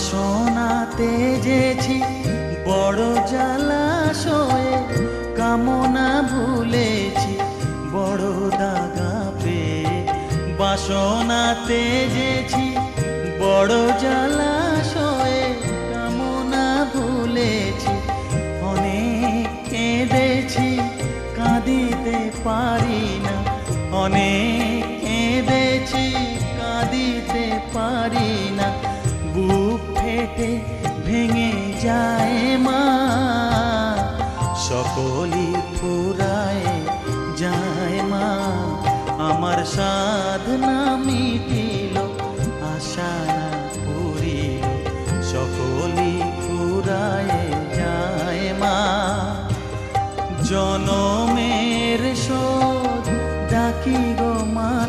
বাসনাতে যেছি বড় জলাশয়ে, কামনা ভুলেছি বড় দাগা পেয়ে। বাসনাতে যেছি বড় জলাশয়ে, কামনা ভুলেছি অনেক কেঁদেছি কাঁদিতে পারি না। অনেক কেঁদেছি কাঁদিতে পারি না। বুক ফেটে ভেঙে যায় মা, সকলই ফুরায় যায় মা। আমার সাধনা মিটিল, আশা